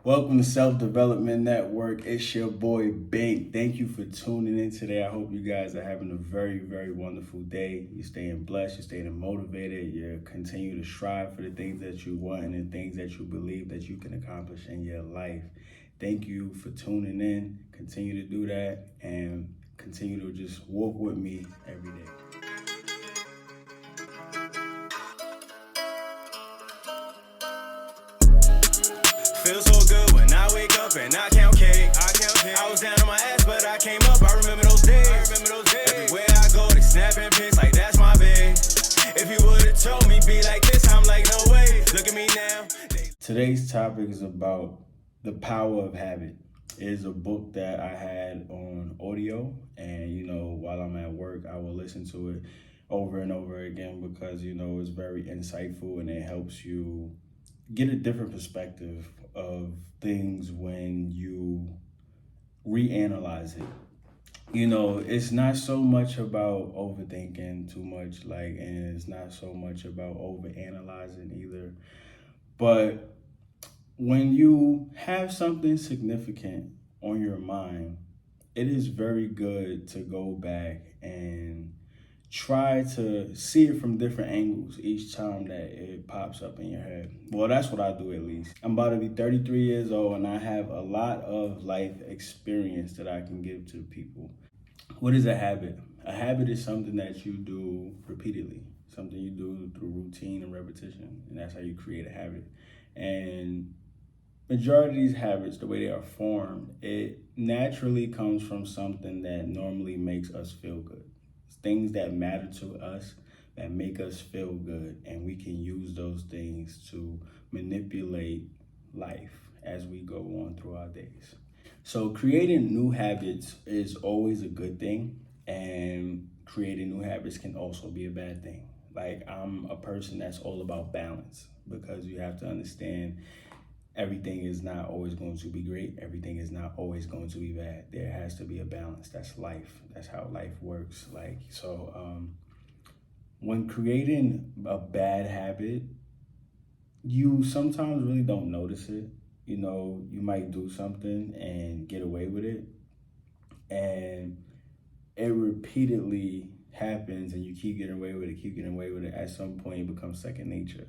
Welcome to Self-Development Network. It's your boy Bink. Thank you for tuning in today. I hope you guys are having a very, very wonderful day. You're staying blessed, you're staying motivated, you continue to strive for the things that you want and the things that you believe that you can accomplish in your life. Thank you for tuning in. Continue to do that and continue to just walk with me every day. Feel so good when I wake up and I count cake. I was down on my ass, but I came up. I remember those days. Everywhere I go, they snapping pics like that's my babe. If you would've told me be like this, I'm like, no way. Look at me now. Today's topic is about the power of habit. It is a book that I had on audio, and while I'm at work, I will listen to it over and over again because it's very insightful and it helps you get a different perspective of things when you reanalyze it. It's not so much about overthinking too much, and it's not so much about overanalyzing either. But when you have something significant on your mind, it is very good to go back and try to see it from different angles each time that it pops up in your head. Well, that's what I do at least. I'm about to be 33 years old and I have a lot of life experience that I can give to people. What is a habit? A habit is something that you do repeatedly, something you do through routine and repetition, and that's how you create a habit. And majority of these habits, the way they are formed, it naturally comes from something that normally makes us feel good. Things that matter to us, that make us feel good, and we can use those things to manipulate life as we go on through our days. So creating new habits is always a good thing, and creating new habits can also be a bad thing. I'm a person that's all about balance because you have to understand everything is not always going to be great. Everything is not always going to be bad. There has to be a balance. That's life. That's how life works. When creating a bad habit, you sometimes really don't notice it. You might do something and get away with it, and it repeatedly happens, and you keep getting away with it. At some point, it becomes second nature.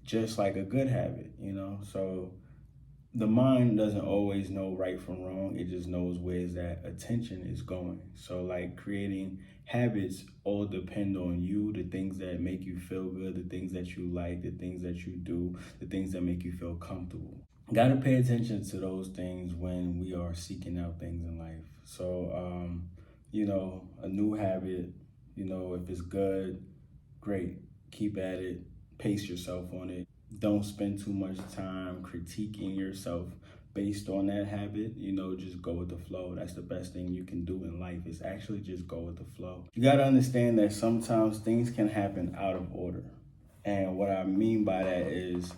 Just like a good habit, So the mind doesn't always know right from wrong. It just knows where that attention is going. So creating habits all depend on you, the things that make you feel good, the things that you like, the things that you do, the things that make you feel comfortable. Got to pay attention to those things when we are seeking out things in life. So, a new habit, if it's good, great, keep at it. Pace yourself on it. Don't spend too much time critiquing yourself based on that habit. Just go with the flow. That's the best thing you can do in life is actually just go with the flow. You got to understand that sometimes things can happen out of order. And what I mean by that is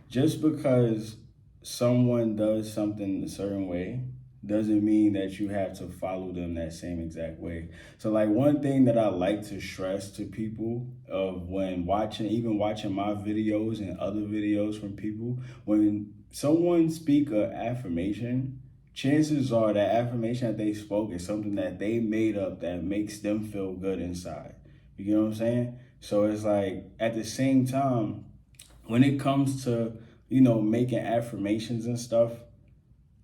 just because someone does something a certain way doesn't mean that you have to follow them that same exact way. So one thing that I like to stress to people of when even watching my videos and other videos from people, when someone speak an affirmation, chances are that affirmation that they spoke is something that they made up that makes them feel good inside. You get what I'm saying? So it's at the same time, when it comes to, making affirmations and stuff,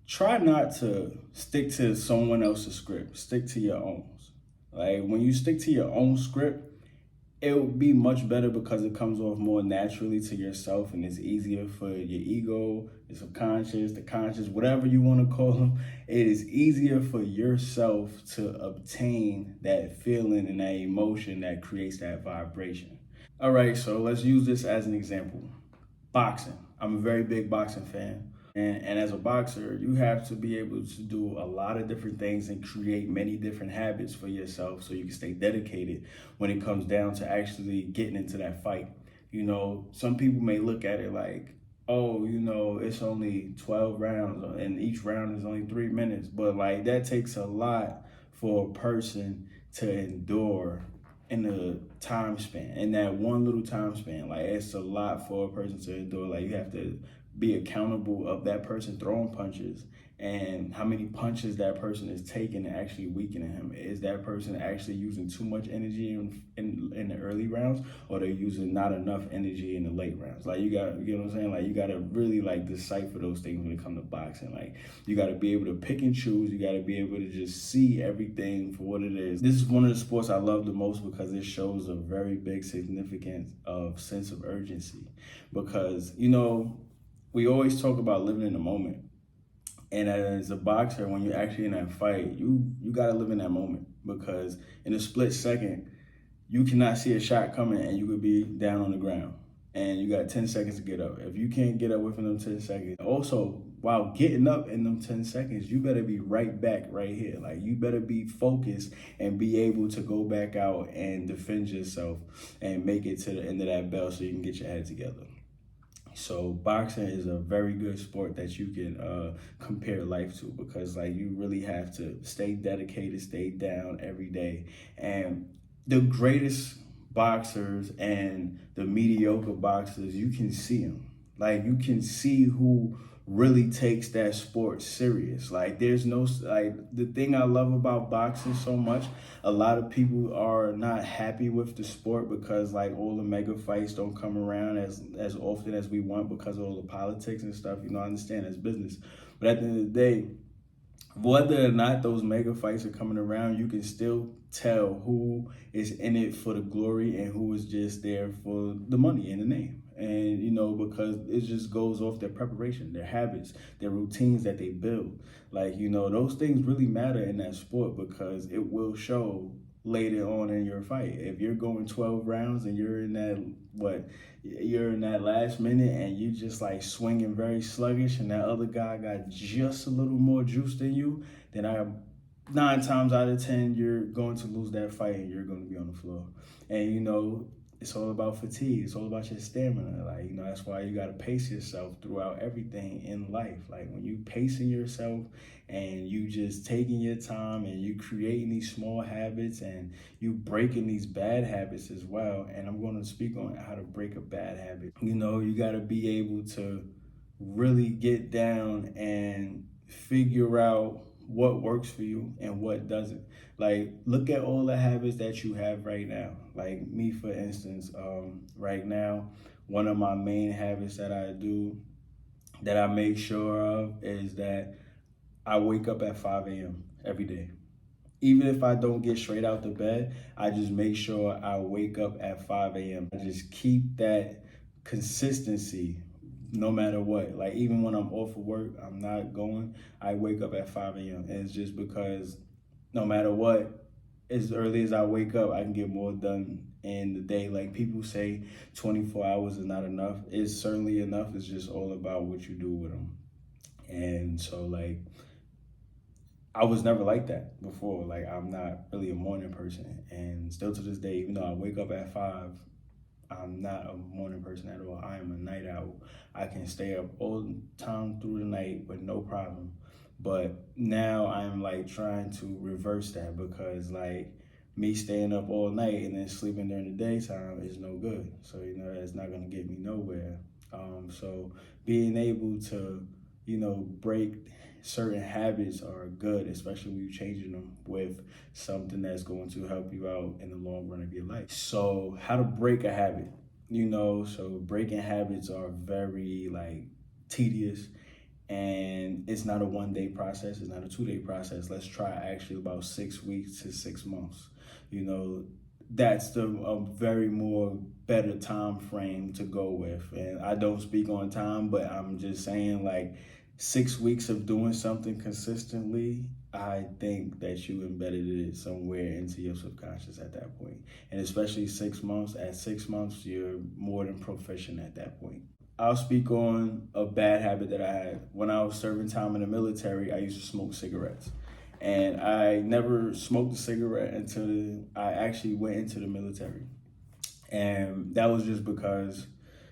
try not to stick to someone else's script. Stick to your own. When you stick to your own script, it will be much better because it comes off more naturally to yourself, and it's easier for your ego, your subconscious, the conscious, whatever you want to call them. It is easier for yourself to obtain that feeling and that emotion that creates that vibration. All right, so let's use this as an example. Boxing. I'm a very big boxing fan. And as a boxer, you have to be able to do a lot of different things and create many different habits for yourself so you can stay dedicated when it comes down to actually getting into that fight. Some people may look at it like, oh, it's only 12 rounds and each round is only 3 minutes. But that takes a lot for a person to endure in a time span, in that one little time span. It's a lot for a person to endure. You have to be accountable of that person throwing punches and how many punches that person is taking and actually weakening him. Is that person actually using too much energy in the early rounds, or they're using not enough energy in the late rounds? Like, you know what I'm saying? Like, you got to really like decipher those things when it comes to boxing. Like, you got to be able to pick and choose. You got to be able to just see everything for what it is. This is one of the sports I love the most because it shows a very big significance of sense of urgency. Because, you know, we always talk about living in the moment. And as a boxer, when you're actually in that fight, you gotta live in that moment, because in a split second, you cannot see a shot coming and you could be down on the ground. And you got 10 seconds to get up. If you can't get up within them 10 seconds, also, while getting up in them 10 seconds, you better be right back right here. Like, you better be focused and be able to go back out and defend yourself and make it to the end of that bell so you can get your head together. So boxing is a very good sport that you can compare life to, because like, you really have to stay dedicated, stay down every day. And the greatest boxers and the mediocre boxers, you can see them. Like, you can see who really takes that sport serious. Like, there's no, like, the thing I love about boxing so much, a lot of people are not happy with the sport because like all the mega fights don't come around as often as we want because of all the politics and stuff. You know, I understand that's business, but at the end of the day, whether or not those mega fights are coming around, you can still tell who is in it for the glory and who is just there for the money and the name. And, you know, because it just goes off their preparation, their habits, their routines that they build. Like, you know, those things really matter in that sport because it will show later on in your fight. If you're going 12 rounds and you're in that last minute and you just like swinging very sluggish and that other guy got just a little more juice than you, then 9 times out of 10, you're going to lose that fight and you're going to be on the floor. And, you know, it's all about fatigue. It's all about your stamina. Like, you know, that's why you got to pace yourself throughout everything in life. Like, when you pacing yourself and you just taking your time and you creating these small habits and you breaking these bad habits as well. And I'm going to speak on how to break a bad habit. You know, you got to be able to really get down and figure out what works for you and what doesn't. Like, look at all the habits that you have right now. Like me, for instance, right now, one of my main habits that I do, that I make sure of, is that I wake up at 5 a.m. every day. Even if I don't get straight out the bed, I just make sure I wake up at 5 a.m. I just keep that consistency no matter what. Like, even when I'm off of work, I'm not going, I wake up at 5 a.m. And it's just because no matter what, as early as I wake up, I can get more done in the day. Like, people say 24 hours is not enough. It's certainly enough. It's just all about what you do with them. And so, like, I was never like that before. Like, I'm not really a morning person. And still to this day, even though I wake up at 5, I'm not a morning person at all. I am a night owl. I can stay up all the time through the night with no problem. But now I'm like trying to reverse that, because like me staying up all night and then sleeping during the daytime is no good. So, you know, that's not going to get me nowhere. So being able to, you know, break certain habits are good, especially when you're changing them with something that's going to help you out in the long run of your life. So how to break a habit, you know, so breaking habits are very like tedious, and it's not a 1-day process. It's not a 2-day process. Let's try actually about 6 weeks to 6 months. You know, that's a very more better time frame to go with. And I don't speak on time, but I'm just saying, like, 6 weeks of doing something consistently, I think that you embedded it somewhere into your subconscious at that point. And especially 6 months, at 6 months, you're more than proficient at that point. I'll speak on a bad habit that I had. When I was serving time in the military, I used to smoke cigarettes. And I never smoked a cigarette until I actually went into the military. And that was just because,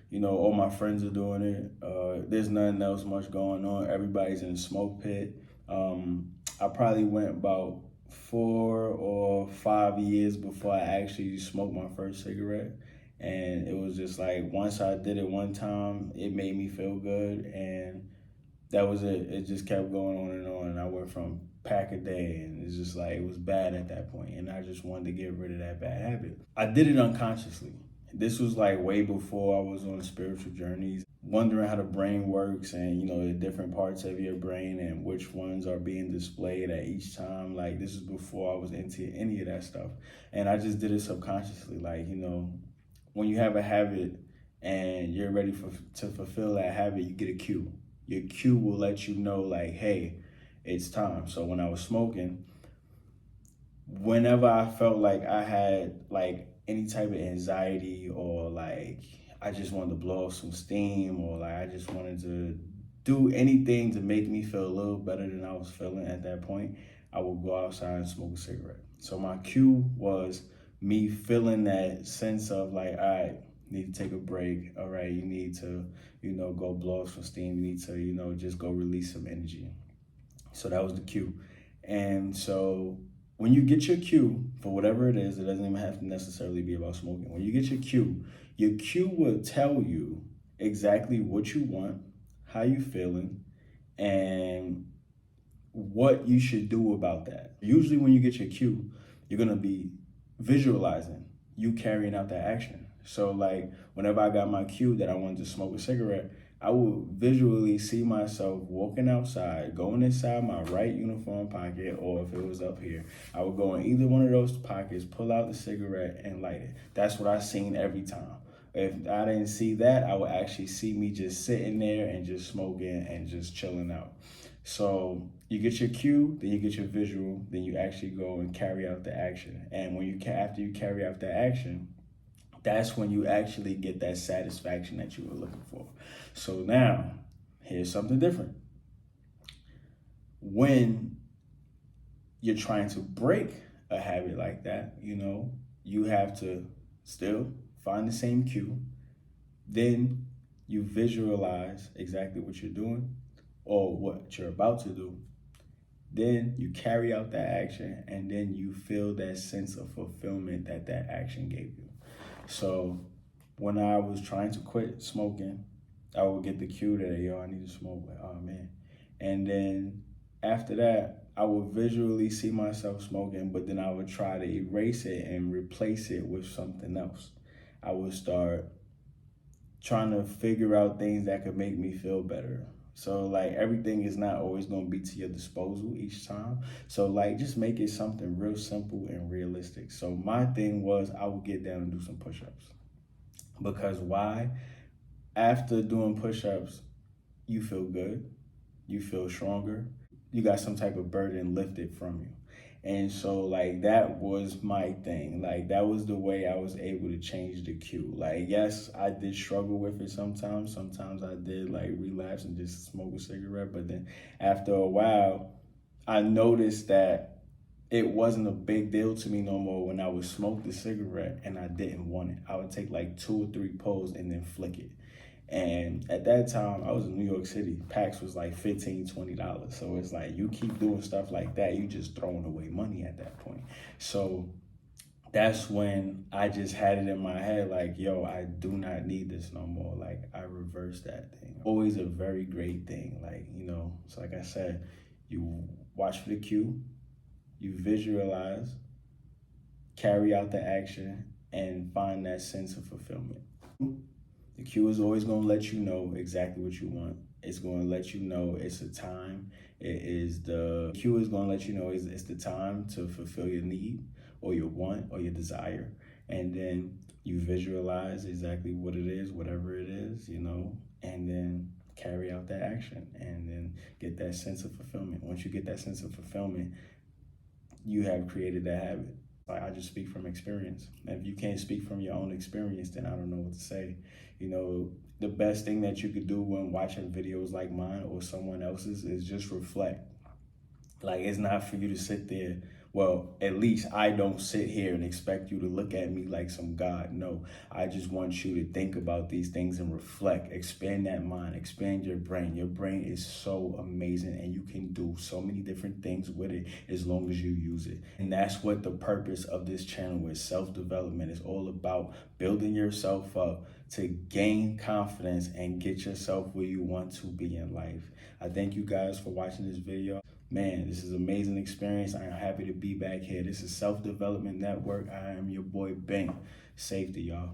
you know, all my friends are doing it. There's nothing else much going on. Everybody's in a smoke pit. I probably went about 4 or 5 years before I actually smoked my first cigarette. And it was just like, once I did it one time, it made me feel good. And that was it. It just kept going on and on. And I went from pack a day, and it's just like, it was bad at that point. And I just wanted to get rid of that bad habit. I did it unconsciously. This was like way before I was on spiritual journeys, wondering how the brain works and, the different parts of your brain and which ones are being displayed at each time. Like, this is before I was into any of that stuff. And I just did it subconsciously. Like, when you have a habit and you're ready to fulfill that habit, you get a cue. Your cue will let you know, like, hey, it's time. So when I was smoking, whenever I felt like I had like any type of anxiety, or like I just wanted to blow off some steam, or like I just wanted to do anything to make me feel a little better than I was feeling at that point, I would go outside and smoke a cigarette. So my cue was me feeling that sense of like, all right, you need to take a break. All right, you need to, go blow off some steam. You need to, just go release some energy. So that was the cue. And so when you get your cue for whatever it is, it doesn't even have to necessarily be about smoking. When you get your cue will tell you exactly what you want, how you feeling, and what you should do about that. Usually when you get your cue, you're going to be visualizing you carrying out that action. So like whenever I got my cue that I wanted to smoke a cigarette, I would visually see myself walking outside, going inside my right uniform pocket, or if it was up here, I would go in either one of those pockets, pull out the cigarette, and light it. That's what I seen every time. If I didn't see that, I would actually see me just sitting there and just smoking and just chilling out. So you get your cue, then you get your visual, then you actually go and carry out the action. And when after you carry out the action, that's when you actually get that satisfaction that you were looking for. So now, here's something different. When you're trying to break a habit like that, you have to still find the same cue. Then you visualize exactly what you're doing or what you're about to do. Then you carry out that action, and then you feel that sense of fulfillment that action gave you. So when I was trying to quit smoking, I would get the cue that, I need to smoke. Like, oh man. And then after that, I would visually see myself smoking, but then I would try to erase it and replace it with something else. I would start trying to figure out things that could make me feel better. So like everything is not always going to be to your disposal each time. So like just make it something real simple and realistic. So my thing was I would get down and do some push-ups. Because why? After doing push-ups, you feel good, you feel stronger, you got some type of burden lifted from you. And so like that was my thing. Like that was the way I was able to change the cue. Like yes, I did struggle with it sometimes. Sometimes I did like relapse and just smoke a cigarette. But then after a while, I noticed that it wasn't a big deal to me no more when I would smoke the cigarette and I didn't want it. I would take like 2 or 3 pulls and then flick it. And at that time, I was in New York City. Packs was like $15, $20. So it's like you keep doing stuff like that, you just throwing away money at that point. So that's when I just had it in my head like, yo, I do not need this no more. Like I reversed that thing. Always a very great thing. Like, so like I said, you watch for the cue, you visualize, carry out the action, and find that sense of fulfillment. The cue is always going to let you know exactly what you want. It's going to let you know it's a time. The cue is going to let you know it's the time to fulfill your need or your want or your desire. And then you visualize exactly what it is, whatever it is, and then carry out that action and then get that sense of fulfillment. Once you get that sense of fulfillment, you have created that habit. I just speak from experience. And if you can't speak from your own experience, then I don't know what to say. The best thing that you could do when watching videos like mine or someone else's is just reflect. Like, it's not for you to sit there Well, at least I don't sit here and expect you to look at me like some God. No, I just want you to think about these things and reflect, expand that mind, expand your brain. Your brain is so amazing and you can do so many different things with it as long as you use it. And that's what the purpose of this channel is. Self-development is all about building yourself up to gain confidence and get yourself where you want to be in life. I thank you guys for watching this video. Man, this is an amazing experience. I am happy to be back here. This is Self-Development Network. I am your boy, Bink. Safety, y'all.